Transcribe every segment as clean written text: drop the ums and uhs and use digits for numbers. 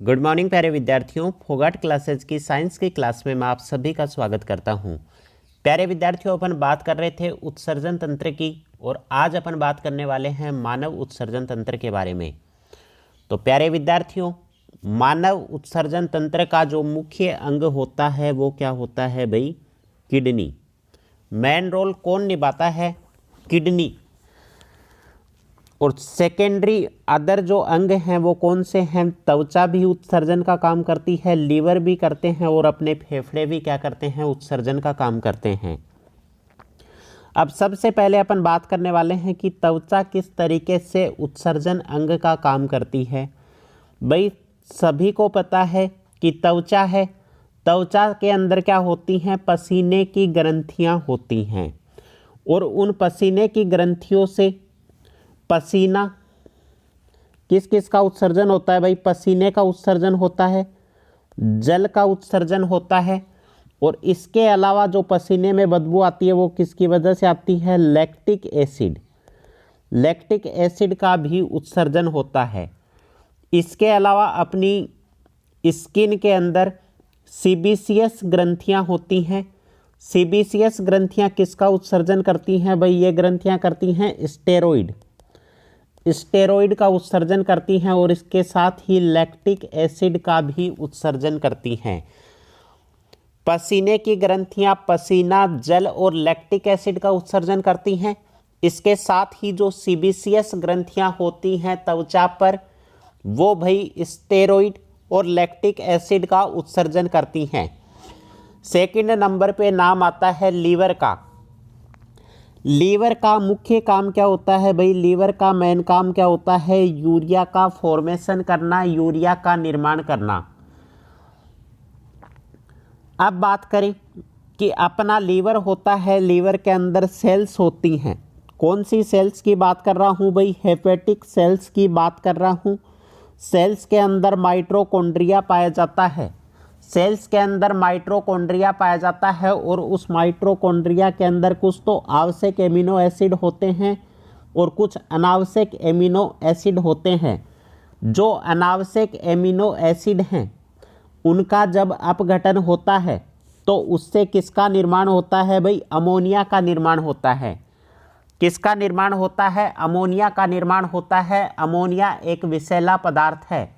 Good morning प्यारे विद्यार्थियों, Phogat classes की साइंस की क्लास में मैं आप सभी का स्वागत करता हूं। प्यारे विद्यार्थियों, अपन बात कर रहे थे उत्सर्जन तंत्र की और आज अपन बात करने वाले हैं मानव उत्सर्जन तंत्र के बारे में। तो प्यारे विद्यार्थियों, मानव उत्सर्जन तंत्र का जो मुख्य अंग होता है वो क्या होता है भाई? किडनी। मेन रोल कौन निभाता है? किडनी। और सेकेंडरी अदर जो अंग हैं वो कौन से हैं? त्वचा भी उत्सर्जन का काम करती है, लीवर भी करते हैं और अपने फेफड़े भी क्या करते हैं? उत्सर्जन का काम करते हैं। अब सबसे पहले अपन बात करने वाले हैं कि त्वचा किस तरीके से उत्सर्जन अंग का काम करती है। भाई सभी को पता है कि त्वचा है, त्वचा के अंदर क्या होती हैं? पसीने की ग्रंथियां होती हैं और उन पसीने की ग्रंथियों से पसीना किस किस का उत्सर्जन होता है भाई? पसीने का उत्सर्जन होता है, जल का उत्सर्जन होता है और इसके अलावा जो पसीने में बदबू आती है वो किसकी वजह से आती है? Lactic acid. लैक्टिक एसिड का भी उत्सर्जन होता है। इसके अलावा अपनी स्किन के अंदर सीबीसीएस ग्रंथियां होती हैं। सीबीसीएस ग्रंथियां किसका उत्सर्जन करती हैं भाई? ये ग्रंथियां करती हैं स्टेरॉइड। स्टेरॉइड का उत्सर्जन करती हैं और इसके साथ ही लैक्टिक एसिड का भी उत्सर्जन करती हैं। पसीने की ग्रंथियां पसीना, जल और लैक्टिक एसिड का उत्सर्जन करती हैं। इसके साथ ही जो सीबीसीएस ग्रंथियां होती हैं त्वचा पर, वो भाई स्टेरॉइड और लैक्टिक एसिड का उत्सर्जन करती हैं। सेकंड नंबर पे नाम आता है लीवर का। लीवर का मुख्य काम क्या होता है भाई? लीवर का मेन काम क्या होता है? यूरिया का फॉर्मेशन करना, यूरिया का निर्माण करना। अब बात करें कि अपना लीवर होता है, लीवर के अंदर सेल्स होती हैं। कौन सी सेल्स की बात कर रहा हूं भाई? हेपेटिक सेल्स की बात कर रहा हूं। सेल्स के अंदर माइटोकॉन्ड्रिया पाया जाता है। सेल्स के अंदर माइटोकॉन्ड्रिया पाया जाता है और उस माइटोकॉन्ड्रिया के अंदर कुछ तो आवश्यक एमिनो एसिड होते हैं और कुछ अनावश्यक एमिनो एसिड होते हैं। जो अनावश्यक एमिनो एसिड हैं उनका जब अपघटन होता है तो उससे किसका निर्माण होता है भाई? अमोनिया का निर्माण होता है। किसका निर्माण होता है? अमोनिया का निर्माण होता है। अमोनिया एक विषैला पदार्थ है।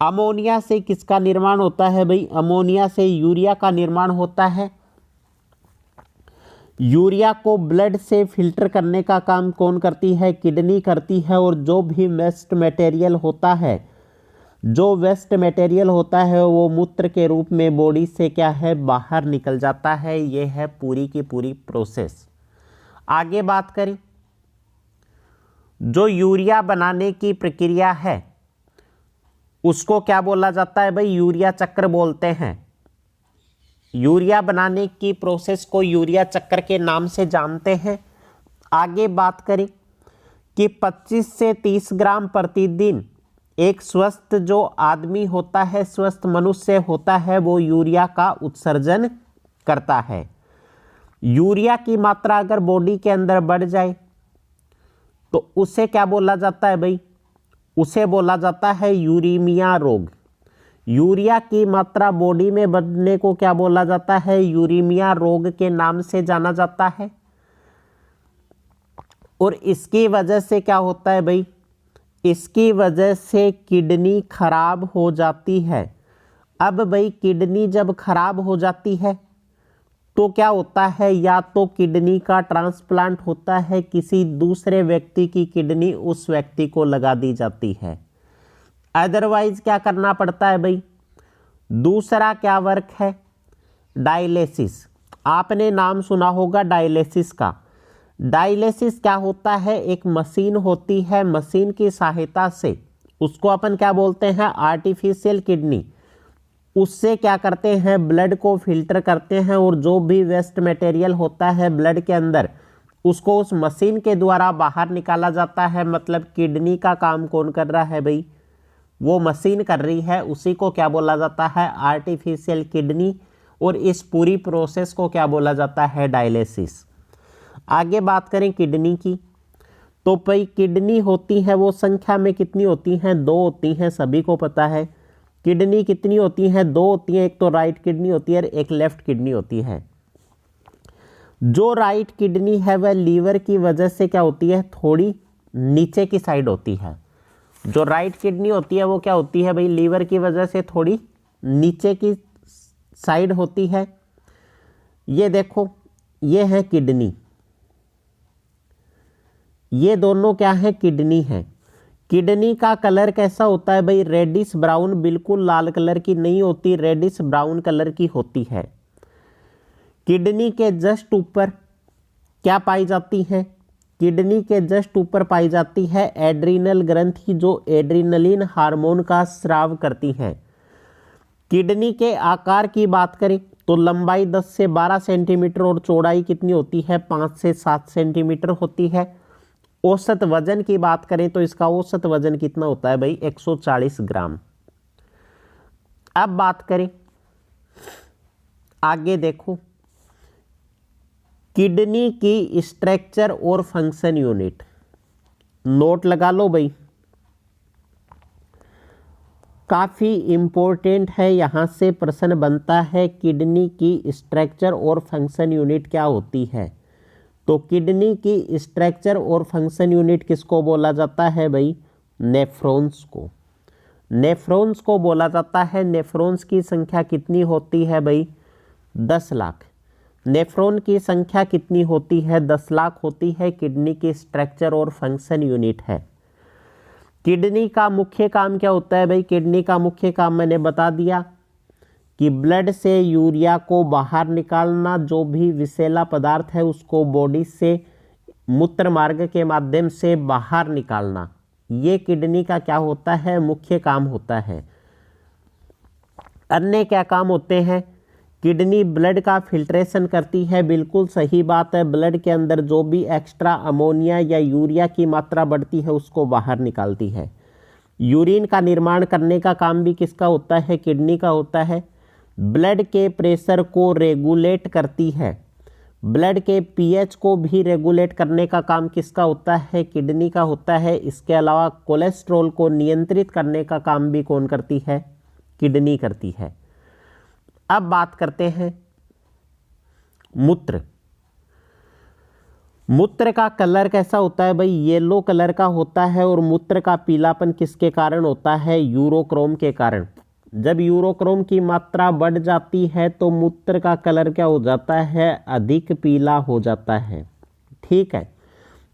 अमोनिया से किसका निर्माण होता है भाई? अमोनिया से यूरिया का निर्माण होता है। यूरिया को ब्लड से फिल्टर करने का काम कौन करती है? किडनी करती है। और जो भी वेस्ट मटेरियल होता है, जो वेस्ट मटेरियल होता है वो मूत्र के रूप में बॉडी से क्या है? बाहर निकल जाता है। ये है पूरी की पूरी प्रोसेस। आगे बात करें, जो यूरिया बनाने की प्रक्रिया है उसको क्या बोला जाता है भाई? यूरिया चक्र बोलते हैं। यूरिया बनाने की प्रोसेस को यूरिया चक्र के नाम से जानते हैं। आगे बात करें कि 25 से 30 ग्राम प्रतिदिन एक स्वस्थ जो आदमी होता है, स्वस्थ मनुष्य होता है, वो यूरिया का उत्सर्जन करता है। यूरिया की मात्रा अगर बॉडी के अंदर बढ़ जाए तो उसे क्या बोला जाता है भाई? उसे बोला जाता है यूरीमिया रोग। यूरिया की मात्रा बॉडी में बढ़ने को क्या बोला जाता है? यूरीमिया रोग के नाम से जाना जाता है। और इसकी वजह से क्या होता है भाई? इसकी वजह से किडनी खराब हो जाती है। अब भाई किडनी जब खराब हो जाती है तो क्या होता है? या तो किडनी का ट्रांसप्लांट होता है, किसी दूसरे व्यक्ति की किडनी उस व्यक्ति को लगा दी जाती है। अदरवाइज क्या करना पड़ता है भाई? दूसरा क्या वर्क है? डायलिसिस। आपने नाम सुना होगा डायलिसिस का। डायलिसिस क्या होता है? एक मशीन होती है, मशीन की सहायता से उसको अपन क्या बोलते हैं? Artificial kidney. उससे क्या करते हैं? ब्लड को फिल्टर करते हैं और जो भी वेस्ट मटेरियल होता है ब्लड के अंदर उसको उस मशीन के द्वारा बाहर निकाला जाता है। मतलब किडनी का काम कौन कर रहा है भाई? वो मशीन कर रही है। उसी को क्या बोला जाता है? Artificial kidney. और इस पूरी प्रोसेस को क्या बोला जाता है? डायलिसिस। आगे बात करें किडनी की, तो भाई किडनी होती है वो संख्या में कितनी होती हैं? 2 होती हैं, सभी को पता है। किडनी कितनी होती हैं? दो होती हैं, एक तो राइट किडनी होती है और एक लेफ्ट किडनी होती है। जो राइट किडनी है वह लीवर की वजह से क्या होती है? थोड़ी नीचे की साइड होती है। जो राइट किडनी होती है वो क्या होती है भाई? लीवर की वजह से थोड़ी नीचे की साइड होती है। ये देखो, ये है किडनी, ये दोनों क्या है? किडनी है। किडनी का कलर कैसा होता है भाई? रेडिश ब्राउन, बिल्कुल लाल कलर की नहीं होती, रेडिश ब्राउन कलर की होती है। किडनी के जस्ट ऊपर क्या पाई जाती है? किडनी के जस्ट ऊपर पाई जाती है एड्रीनल ग्रंथि, जो एड्रीनलिन हार्मोन का स्राव करती है। किडनी के आकार की बात करें तो लंबाई 10 से 12 सेंटीमीटर और चौड़ाई कितनी होती है? 5 से 7 सेंटीमीटर होती है। औसत वजन की बात करें तो इसका औसत वजन कितना होता है भाई? 140 ग्राम। अब बात करें आगे, देखो किडनी की स्ट्रक्चर और फंक्शन यूनिट, नोट लगा लो भाई, काफ़ी इम्पोर्टेंट है, यहाँ से प्रश्न बनता है। किडनी की स्ट्रक्चर और फंक्शन यूनिट क्या होती है? तो किडनी की स्ट्रक्चर और फंक्शन यूनिट किसको बोला जाता है भाई? नेफ्रॉन्स को। नेफ्रॉन्स को बोला जाता है। नेफ्रॉन्स की संख्या कितनी होती है भाई? 10 लाख। नेफ्रॉन की संख्या कितनी होती है? 10 लाख होती है। किडनी की स्ट्रक्चर और फंक्शन यूनिट है। किडनी का मुख्य काम क्या होता है भाई? किडनी का मुख्य काम मैंने बता दिया कि ब्लड से यूरिया को बाहर निकालना, जो भी विषैला पदार्थ है उसको बॉडी से मूत्र मार्ग के माध्यम से बाहर निकालना, ये किडनी का क्या होता है? मुख्य काम होता है। अन्य क्या काम होते हैं? किडनी ब्लड का फिल्ट्रेशन करती है, बिल्कुल सही बात है। ब्लड के अंदर जो भी एक्स्ट्रा अमोनिया या यूरिया की मात्रा बढ़ती है उसको बाहर निकालती है। यूरिन का निर्माण करने का काम भी किसका होता है? किडनी का होता है। ब्लड के प्रेशर को रेगुलेट करती है। ब्लड के पीएच को भी रेगुलेट करने का काम किसका होता है? किडनी का होता है। इसके अलावा कोलेस्ट्रॉल को नियंत्रित करने का काम भी कौन करती है? किडनी करती है। अब बात करते हैं मूत्र। मूत्र का कलर कैसा होता है भाई? येलो कलर का होता है। और मूत्र का पीलापन किसके कारण होता है? यूरोक्रोम के कारण। जब यूरोक्रोम की मात्रा बढ़ जाती है तो मूत्र का कलर क्या हो जाता है? अधिक पीला हो जाता है। ठीक है।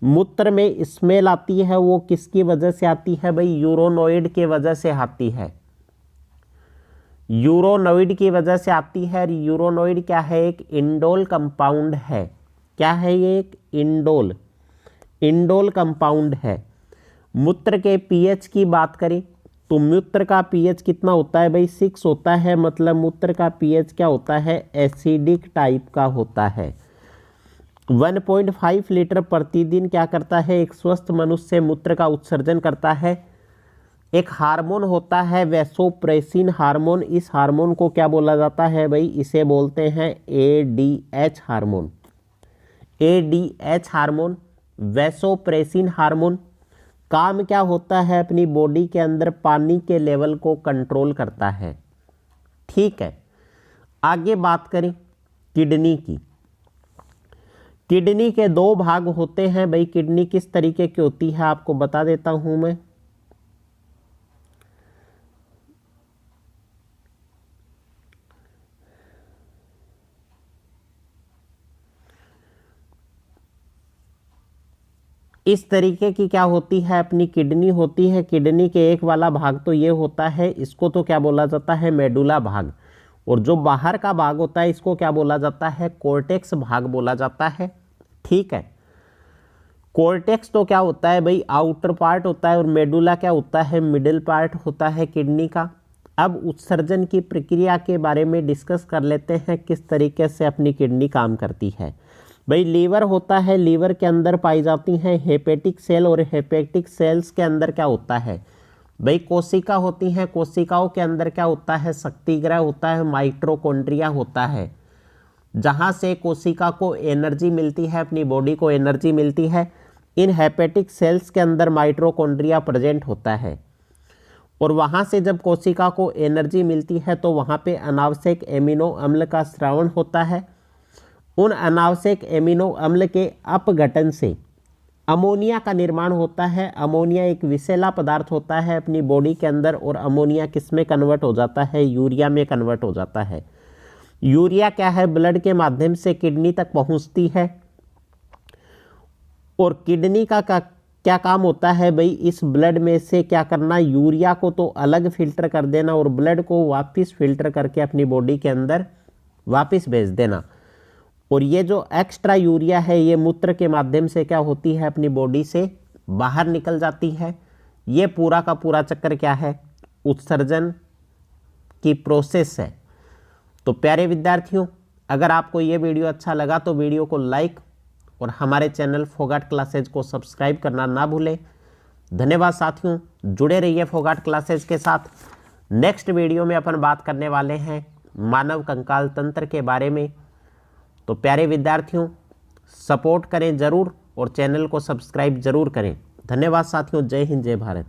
मूत्र में स्मेल आती है, वो किसकी वजह से आती है भाई? यूरोनोइड की वजह से आती है। यूरोनोइड की वजह से आती है। यूरोनोइड क्या है? एक इंडोल कंपाउंड है। क्या है ये? एक इंडोल कंपाउंड है। मूत्र के पीएच की बात करें तो मूत्र का पीएच कितना होता है भाई? 6 होता है। मतलब मूत्र का पीएच क्या होता है? एसिडिक टाइप का होता है। 1.5 लीटर प्रतिदिन क्या करता है? एक स्वस्थ मनुष्य मूत्र का उत्सर्जन करता है। एक हार्मोन होता है वैसोप्रेसिन हार्मोन। इस हार्मोन को क्या बोला जाता है भाई? इसे बोलते हैं ADH hormone. ADH hormone, vasopressin hormone, काम क्या होता है? अपनी बॉडी के अंदर पानी के लेवल को कंट्रोल करता है। ठीक है। आगे बात करें किडनी की। किडनी के 2 भाग होते हैं भाई। किडनी किस तरीके की होती है आपको बता देता हूं मैं। इस तरीके की क्या होती है? अपनी किडनी होती है। किडनी के एक वाला भाग तो ये होता है, इसको तो क्या बोला जाता है? मेडुला भाग। और जो बाहर का भाग होता है इसको क्या बोला जाता है? कॉर्टेक्स भाग बोला जाता है। ठीक है। कॉर्टेक्स तो क्या होता है भाई? आउटर पार्ट होता है। और मेडुला क्या होता है? मिडिल पार्ट होता है किडनी का। अब उत्सर्जन की प्रक्रिया के बारे में डिस्कस कर लेते हैं, किस तरीके से अपनी किडनी काम करती है। भाई लीवर होता है। लीवर के अंदर पाई जाती हैं हेपेटिक सेल। और हेपेटिक सेल्स के अंदर क्या होता है भाई? कोशिका होती हैं। कोशिकाओं के अंदर क्या होता है? शक्तिग्रह होता है, माइटोकॉन्ड्रिया होता है, जहां से कोशिका को एनर्जी मिलती है, अपनी बॉडी को एनर्जी मिलती है। इन हेपेटिक सेल्स के अंदर माइटोकॉन्ड्रिया प्रेजेंट होता है। और वहाँ से जब कोशिका को एनर्जी मिलती है तो वहाँ पे अनावश्यक एमिनो अम्ल का स्रावण होता है। उन अनावश्यक एमिनो अम्ल के अपघटन से अमोनिया का निर्माण होता है। अमोनिया एक विषैला पदार्थ होता है अपनी बॉडी के अंदर, और अमोनिया किस में कन्वर्ट हो जाता है? यूरिया में कन्वर्ट हो जाता है। यूरिया क्या है? ब्लड के माध्यम से किडनी तक पहुंचती है, और किडनी का क्या काम होता है भाई? इस ब्लड में से क्या करना? यूरिया को तो अलग फिल्टर कर देना और ब्लड को वापस फिल्टर करके अपनी बॉडी के अंदर वापस भेज देना। और ये जो एक्स्ट्रा यूरिया है ये मूत्र के माध्यम से क्या होती है? अपनी बॉडी से बाहर निकल जाती है। ये पूरा का पूरा चक्कर क्या है? उत्सर्जन की प्रोसेस है। तो प्यारे विद्यार्थियों, अगर आपको ये वीडियो अच्छा लगा तो वीडियो को लाइक और हमारे चैनल फोगाट क्लासेज को सब्सक्राइब करना ना भूलें। धन्यवाद साथियों, जुड़े रहिए फोगाट क्लासेज के साथ। नेक्स्ट वीडियो में अपन बात करने वाले हैं मानव कंकाल तंत्र के बारे में। तो प्यारे विद्यार्थियों, सपोर्ट करें ज़रूर और चैनल को सब्सक्राइब ज़रूर करें। धन्यवाद साथियों, जय हिंद जय भारत।